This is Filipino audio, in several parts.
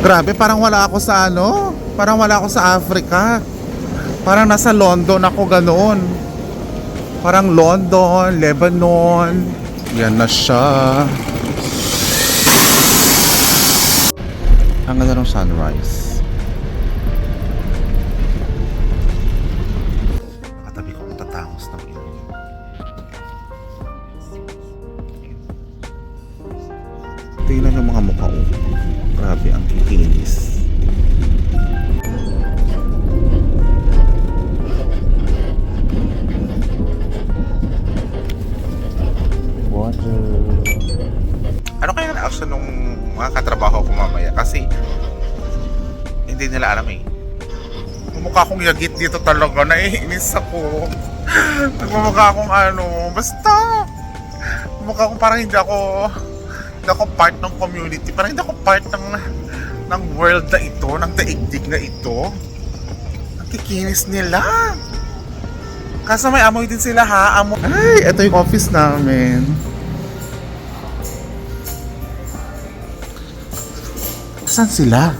Grabe, parang wala ako sa ano, parang wala ako sa Africa. Parang nasa London ako ganoon. Parang London, Lebanon. Yan na siya. Ang ganda ng sunrise. Nakatabi ko kung tatangos ng ilong. Tingnan yung mga mukha ko. Grabe, ang kikinis. Water. Ano kaya ang action nung mga katrabaho ko mamaya? Kasi hindi nila alam eh. Mukha akong yagit dito talaga. Naiinis ako. Nagmumukha akong ano. Basta. Mukha akong parang hindi ako part ng community. Parang hindi ako part ng world na ito. Ng daigdig na ito. Ang kikinis nila. Kasi may amoy din sila ha. Amoy. Ay, ito yung office namin. Saan sila?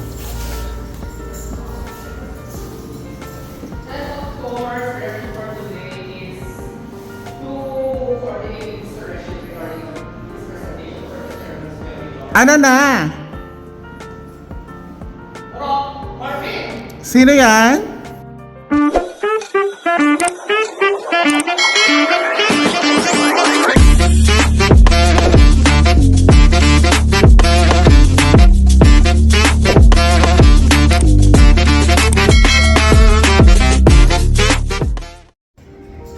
Ano na? Sino yan?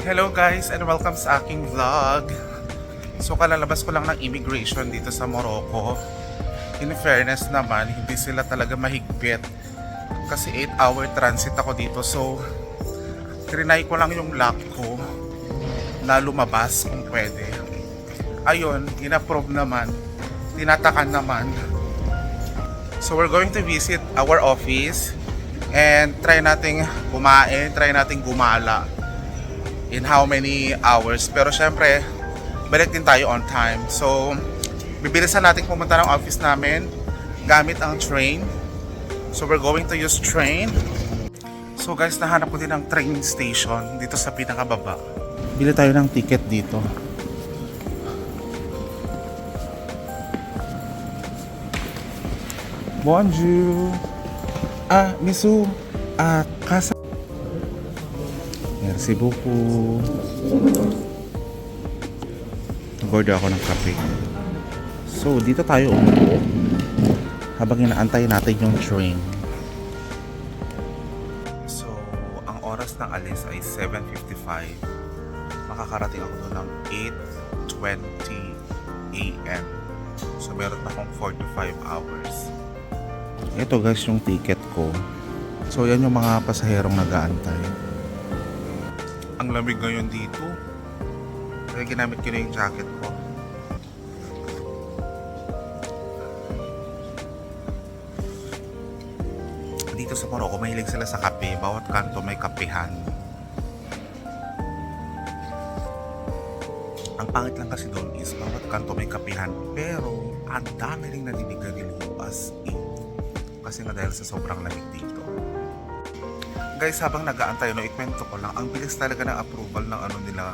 Hello guys and welcome sa aking vlog. So kalalabas ko lang ng immigration dito sa Morocco. In fairness naman, hindi sila talaga mahigpit. Kasi 8-hour transit ako dito. So trinay ko lang yung luck ko na lumabas kung pwede. Ayun, inapprove naman. Tinatakan naman. So we're going to visit our office and try nating kumain, try nating gumala in how many hours. Pero syempre, balik din tayo on time. So, bibilisan natin pumunta ng office namin gamit ang train. So, we're going to use train. So guys, nahanap ko din ang train station dito sa pinakababa. Bili tayo ng ticket dito. Bonjour. Misu. Kasa. Merci beaucoup. Nag-order ako ng kape. So, dito tayo umupo habang inaantay natin yung train. So, ang oras ng alis ay 7:55. Makakarating ako doon ng 8:20 AM. So, meron akong 4 to 5 hours. Ito guys yung ticket ko. So, yan yung mga pasaherong nag-aantay. Ang lamig ngayon dito. Kaya ginamit ko na yung jacket ko. Dito sa Morocco, mahilig sila sa kape. Bawat kanto may kapehan. Ang pangit lang kasi doon is bawat kanto may kapehan. Pero ang dami rin nadinig na niliw as in. Kasi nga dahil sa sobrang lamig dito. Guys, habang nag-aantay, ikwento ko lang, ang bilis talaga ng approval ng ano nila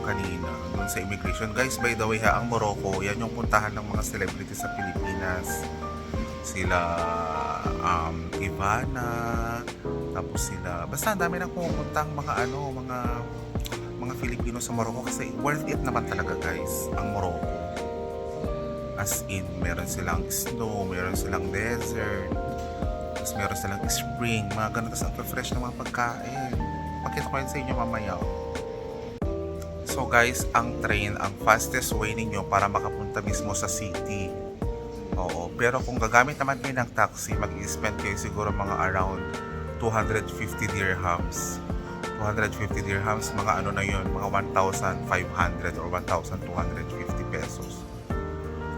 kanina doon sa immigration. Guys, by the way ha, ang Morocco, yan yung puntahan ng mga celebrities sa Pilipinas. Sila Ivana, tapos sila, basta ang dami nang pumupuntang mga Filipino sa Morocco kasi worth it naman talaga guys, ang Morocco. As in, meron silang snow, meron silang desert, tapos meron silang spring, mga ganun, tapos ang fresh ng mga pagkain. Pakita ko yun sa inyo mamaya. So guys, ang train, ang fastest way ninyo para makapunta mismo sa city. Oo, pero kung gagamit naman kayo ng taxi, mag-i-spend kayo siguro mga around 250 dirhams. 250 dirhams, mga ano na yun, mga 1,500 or 1,250 pesos.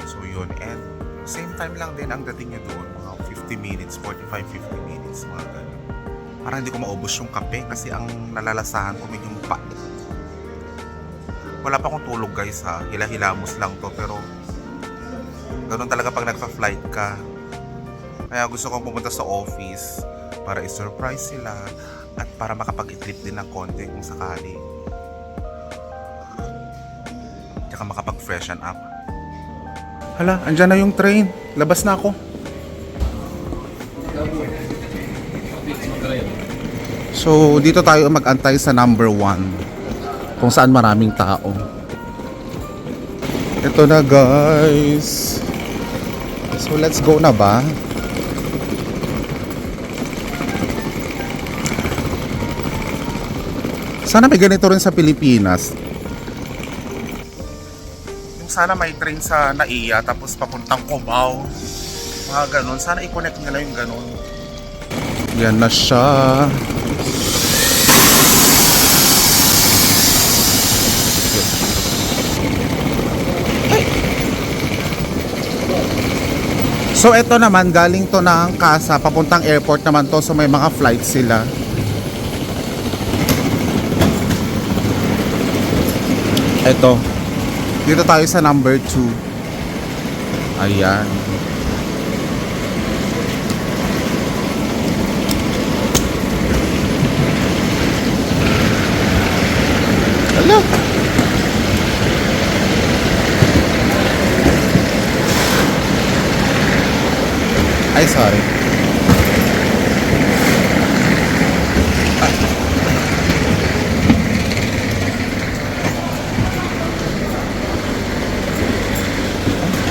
So yun, and same time lang din ang dating nyo doon, mga 50 minutes, 45-50 minutes, mga ganun. Parang hindi ko maubos yung kape kasi ang nalalasahan ko medyo pa. Wala pa akong tulog guys ha, hila-hilamos lang to, pero ganun talaga pag nagpa-flight ka. Kaya gusto kong pumunta sa office para i-surprise sila at para makapag-trip din ng konti kung sakali. Tsaka makapag-freshen up. Hala, andyan na yung train. Labas na ako. So, dito tayo mag-antay sa number 1 kung saan maraming tao. Ito na guys. So, let's go na ba? Sana may ganito rin sa Pilipinas. Yung sana may train sa Naiya tapos papuntang Cubao. Mga ganun. Sana i-connect nila yung ganun. Yan na siya. So ito naman, galing to ng Casa, papuntang airport naman to. So may mga flight sila. Ito. Dito tayo sa number 2. Ayan. Hello. Ay, sorry.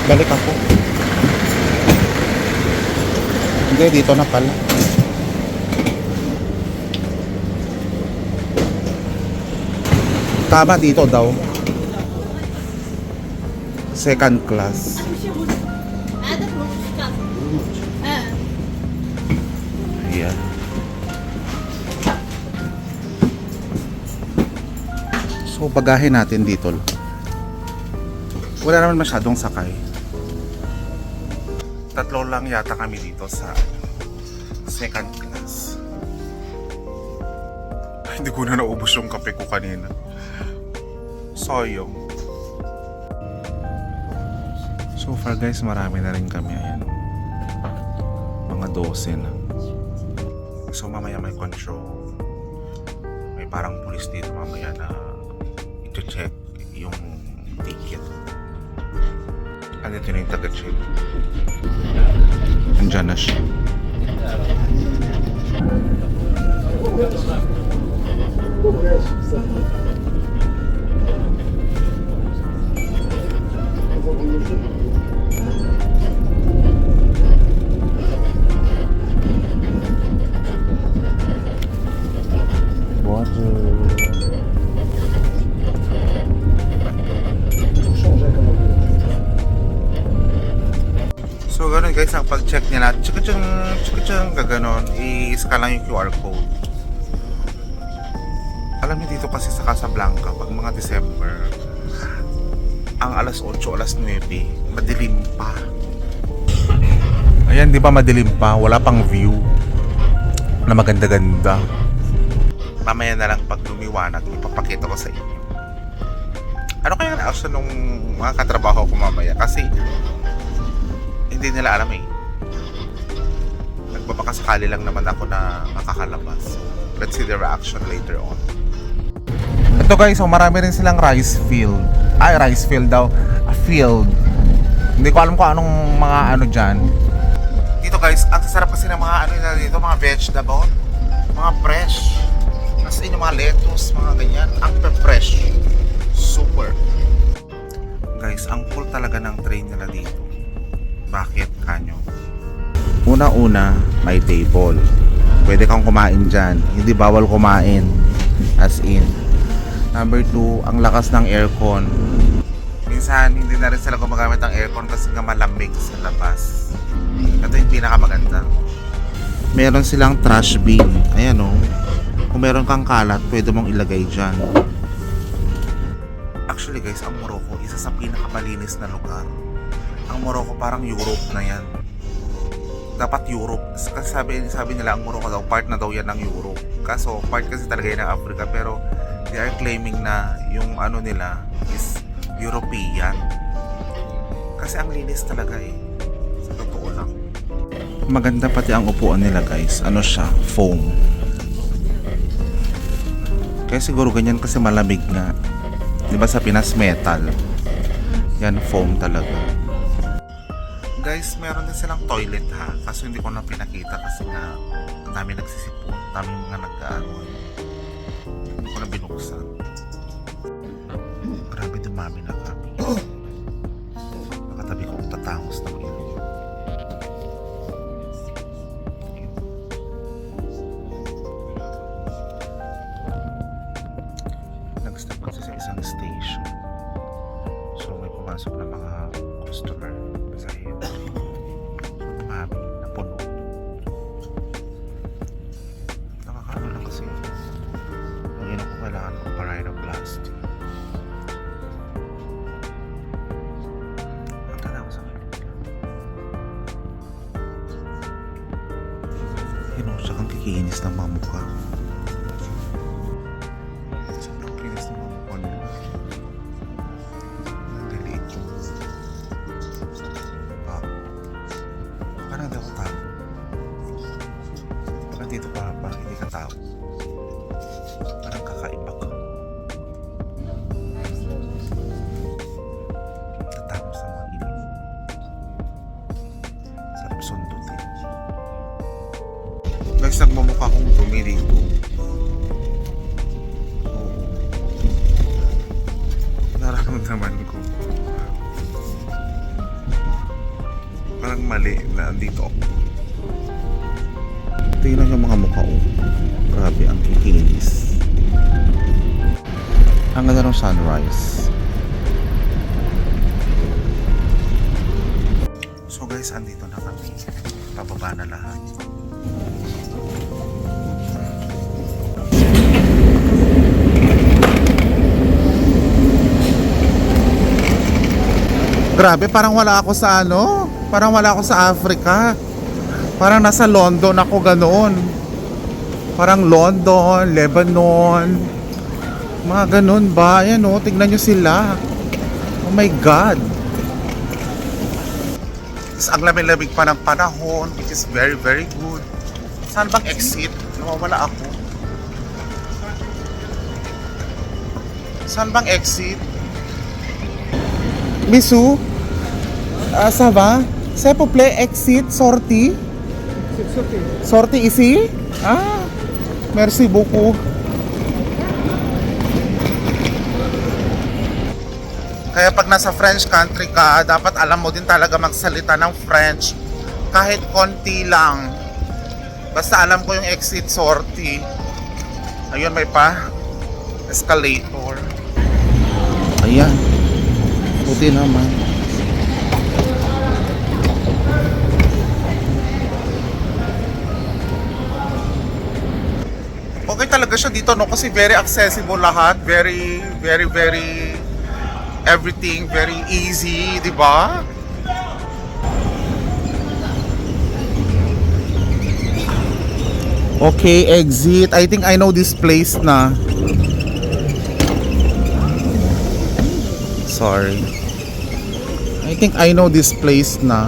Balik ako. Hindi, dito na pala. Tama, dito daw. Second class. Ayan. So, bagahin natin dito. Wala naman masyadong sakay. Tatlo lang yata kami dito sa second class. Ay, hindi ko na naubos yung kape ko kanina. Sayang. So far guys, marami na rin kami. Ayan. Mga 12 na. So mamaya may control. May parang pulis dito mamaya na ito-check yung ticket. Andito na yung taga-check. Andyan na siya. So ganun guys, ang pag-check nila, chikachang gaganon, i-scan lang yung QR code. Alam niyo dito kasi sa Casablanca, pag mga December, ang alas 8, alas 9, madilim pa. Ayan, di ba madilim pa? Wala pang view na maganda-ganda. Mamaya na lang pag lumiwanag, ipapakita ko sa inyo. Ano kaya reaction ng mga katrabaho ko mamaya? Kasi hindi nila alam eh. Nagbabakasakali lang naman ako na makakalabas. Let's see the reaction later on. Ito guys, so marami rin silang rice field. Ay, rice field daw. A field. Hindi ko alam kung anong mga ano dyan. Dito guys, ang sasarap kasi ng mga ano nila dito, mga vegetable. Mga fresh. As in yung mga lettuce, mga ganyan. Ang fresh. Super. Guys, ang cool talaga ng train nila dito. Bakit kanyo? Una-una, may table. Pwede kang kumain dyan. Hindi bawal kumain. As in. Number 2, ang lakas ng aircon. Minsan, hindi na rin sila gumagamit ng aircon kasi nga malamig sa labas. Ito yung pinakamaganda. Meron silang trash bin. Ayan o. Kung meron kang kalat, pwede mong ilagay dyan. Actually guys, ang Morocco, isa sa pinakamalinis na lugar. Ang Morocco parang Europe na yan. Dapat Europe. Kasi sabi nila ang Morocco daw, part na daw yan ng Europe. Kaso part kasi talaga yan ng Africa. Pero they are claiming na yung ano nila is European. Kasi ang linis talaga eh. Sa totoo lang. Maganda pati ang upuan nila guys. Ano siya? Foam. Kaya siguro ganyan kasi malamig nga. Diba sa Pinas metal? Yan foam talaga. Guys, meron din silang toilet ha. Kaso hindi ko na pinakita kasi nga ang dami nagsisipon. Ang dami mga nag-ano. Hindi ko na binuksan. Grabe dumami na kami. Nakatabi ko tatangos ng ilo. Nag-stop kasi sa isang station. So may pumasok na mga customer. Pasahero. So dumami. Napuno. Nakakaano lang kasi. Yung ino ko kailangan magpa-rhinoplasty. Siya kang kikinis ng mga mukha. Sobrang kinis ng mga mukha nila. Nagdiliit yung parang hindi ako tao. Pag nandito pa, parang hindi ka tao. Parang kakaiba ka. Tatapos sa mga inis. Sarap sundutin. Guys, nagmamukha akong dumi dito. Nararamdaman ko. Parang mali na andito ako. Tingnan yung mga mukha ko. Grabe, ang kikinis. Ang ganda ng sunrise. So guys, andito na kami. Pababa na lahat. Grabe, parang wala ako sa ano, parang wala ako sa Africa. Parang nasa London ako ganoon. Parang London, Lebanon. Mga ganoon ba? Ayan o, tignan nyo sila. Oh my God. Ang lamig-lamig pa ng panahon, which is very, very good. Saan bang exit? Nawawala ako. Saan bang exit? Bisou, ça va? C'est pour plaît, exit, sortie? Sortie ici? Ah, merci beaucoup. Kaya pag nasa French country ka, dapat alam mo din talaga magsalita ng French. Kahit konti lang. Basta alam ko yung exit, sortie. Ayun, may pa escalator. Ayan. Buti naman. Okay talaga siya dito, no? Kasi very accessible lahat. Very, very, very everything very easy, di ba? Okay, exit. I think I know this place na. Sorry. I think I know this place na.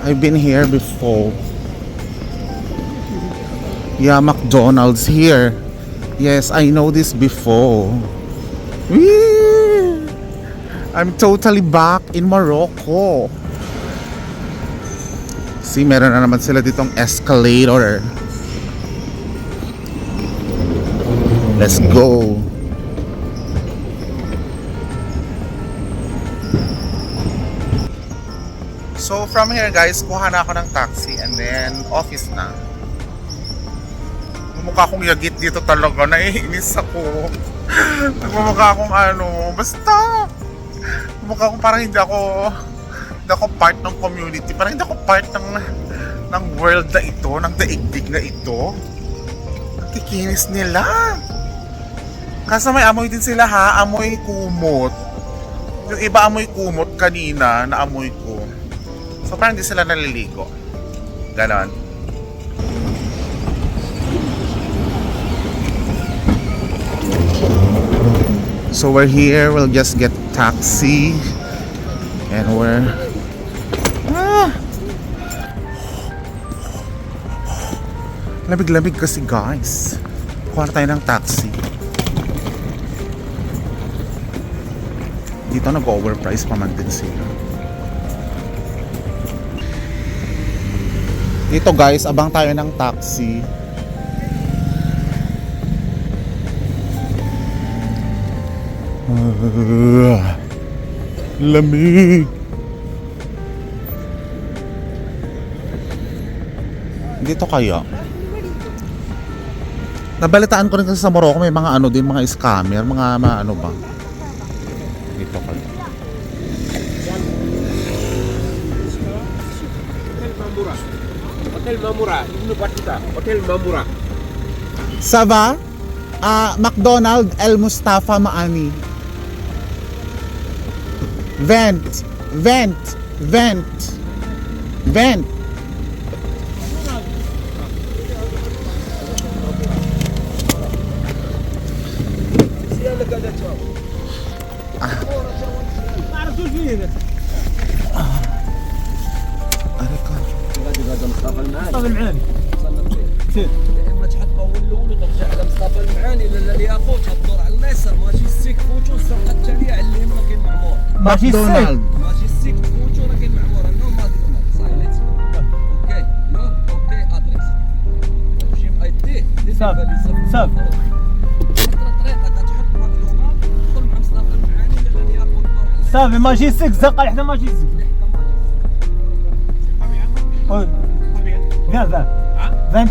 I've been here before. Yeah, McDonald's here. Yes, I know this before. Whee! I'm totally back in Morocco. See, meron na naman sila ditong escalator. Let's go. So from here guys, kuha na ako ng taxi and then office na. Mukha akong yagit dito talaga, naiinis ako. Nagmumukha akong ano, basta mukha akong parang hindi ako part ng community, parang hindi ako part ng world na ito, ng daigdig na ito. Ang kikinis nila. Kasi may amoy din sila ha, amoy kumot. Yung iba amoy kumot kanina, na amoy ko. So parang hindi sila naliligo. Ganon. So we're here, we'll just get taxi. And we're Lamig-lamig kasi guys. Kuha na tayo ng taxi. Dito nag-overprice pa man din sila. Dito guys, abang tayo ng taxi. Lamig. Dito kaya? Nabalitaan ko rin kasi sa Morocco may mga ano din, mga scammer, mga ano ba? Dito kaya. Hotel Mamura, Ibnu Battuta, Hotel Mamura. Ça va? McDonald El Mustafa Maani. Vent. مصطفى المعاني اما تحط اول الاول وترجع على مصطفى المعاني الى الياقوت تدور على اليسار ماشي السيك فوتو السرقه التاليه على اليمين راه كاين معمور ماكدونالد. ماشي السيك فوتو راه كاين معمور نو ماكدونالد صاي ليتس اوكي نو اوكي ادريس تمشي بايديه صافي. الطريقه تحط ماكدونالد تدخل مع مصطفى المعاني الى الياقوت تدور على صافي ماجيستيك زقل حنا ماجيستيك فين 20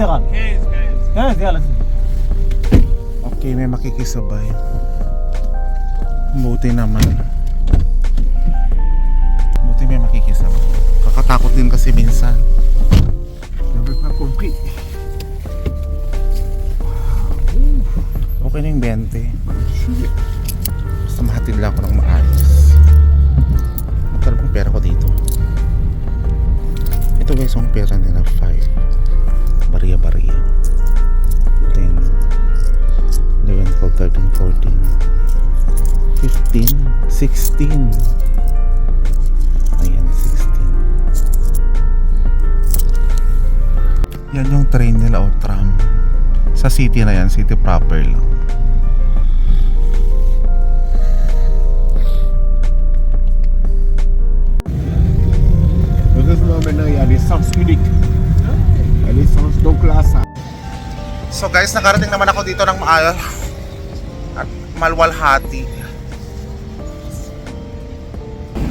درهم 15 يلا Okay, may makikisabay. Buti naman. Buti may makikisabay. Kakatakot din kasi minsan. J'avais pas compris. Okay na yung 20. Basta mahatid lang ako ng maayos. Magkaroon kong pera ko dito. Ito guys, yung pera nila 5. Bariya-bariya. 10, 11, 12, 13, 14, 15, 16. Ayan, 16. Yan yung train nila o tram. Sa city na yan, city proper lang. Heureusement maintenant il y a des sens uniques. Il y a des sens donc là ça. So guys, nakarating naman ako dito ng maayos at malwalhati.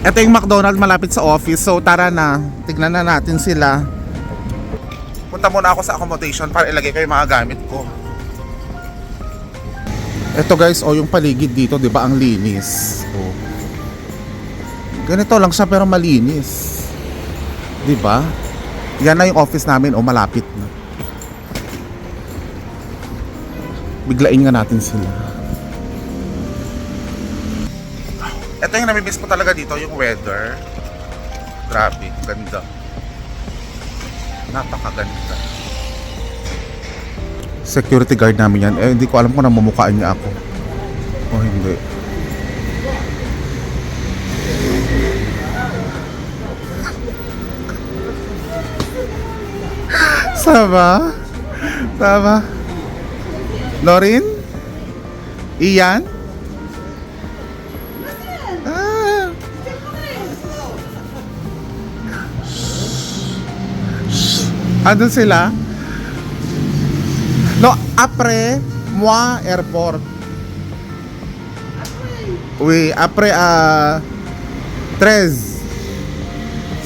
Ito yung McDonald's malapit sa office. So tara na, tignan na natin sila. Punta muna ako sa accommodation para ilagay ko yung mga gamit ko. Ito guys, yung paligid dito, 'di ba, ang linis. Oh. Ganito lang siya pero malinis. 'Di ba? Yan na yung office namin, malapit na. Biglain nga natin sila. Ito yung namimiss ko talaga dito, yung weather. Grabe, ganda. Napakaganda. Security guard namin yan. Hindi ko alam kung namumukhaan niya ako. O hindi. Sama? Sama? Lorin? Ian? Ah. Andun sila? No, après moi airport. Oui, après 13.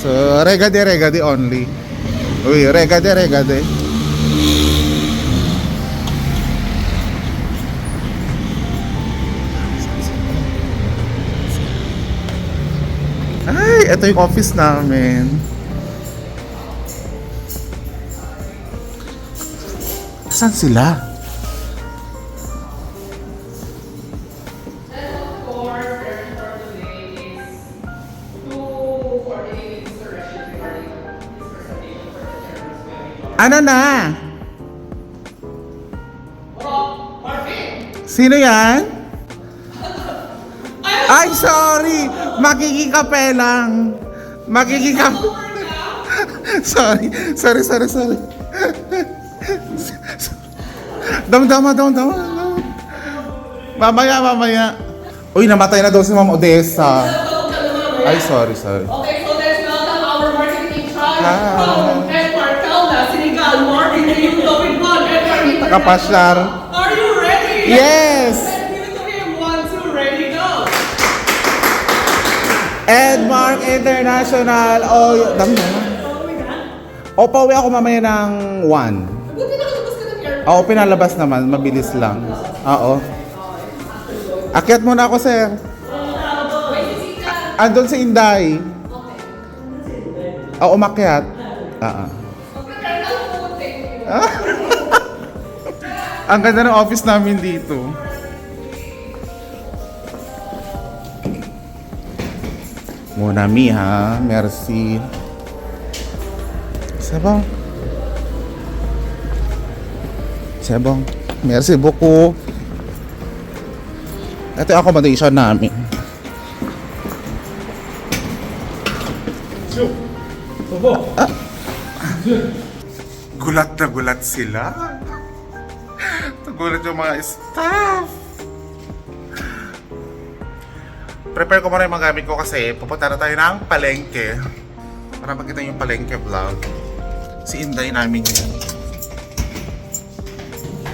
So, regade only. Oui, regade. Ay, ito yung office namin. Saan sila? Ano na? Sino yan? Ay, sorry! Makikikape lang. Makikikape. Sorry. Dama. Mamaya. Uy, namatay na daw si Ma'am Odessa. Ay, sorry. Okay, so let's welcome our marketing in charge Hi. from Edward Calda, Senegal, marketing topic 1, Edward International. Nakapasyar. Are you ready? Yes! Let's give it to him. 1, 2, ready, go! Edmark International. Oh, dami na. O, pauwi ako mamaya ng 1. Buti nakalabas ka ng airport. Oo, pinalabas naman. Mabilis lang. Oo. Akyat muna ako, sir. Andun si Inday. Oo, umakyat. Ang ganda ng office namin dito. Mon ami, ha? Merci. C'est bon. Merci beaucoup. Ito yung accommodation namin. Gulat na gulat sila. Gulat yung mga staff. Prepare ko muna yung mga gamit ko kasi pupunta na tayo ng palengke. Para makita yung palengke vlog. Si Inday namin yan.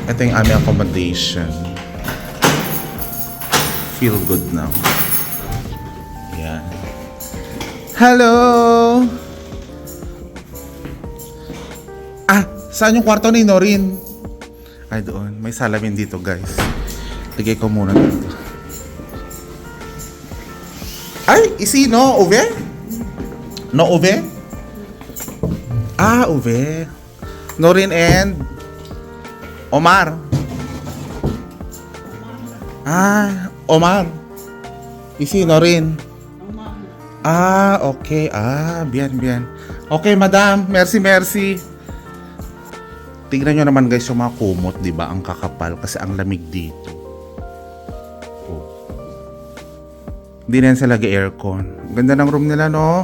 Ito yung aming accommodation. Feel good now. Yan. Hello! Saan yung kwarto ni Norin? Ay, doon. May salamin dito, guys. Lagay ko muna dito. Ay, isi no? Uve? No uve? Uve. Norin and Omar. Omar. Isi Norin. Okay. Bien. Okay, madam. Merci. Tingnan nyo naman guys yung mga kumot, di ba? Ang kakapal kasi ang lamig dito. Oh. Hindi na yan sa lagi aircon. Ganda ng room nila, no?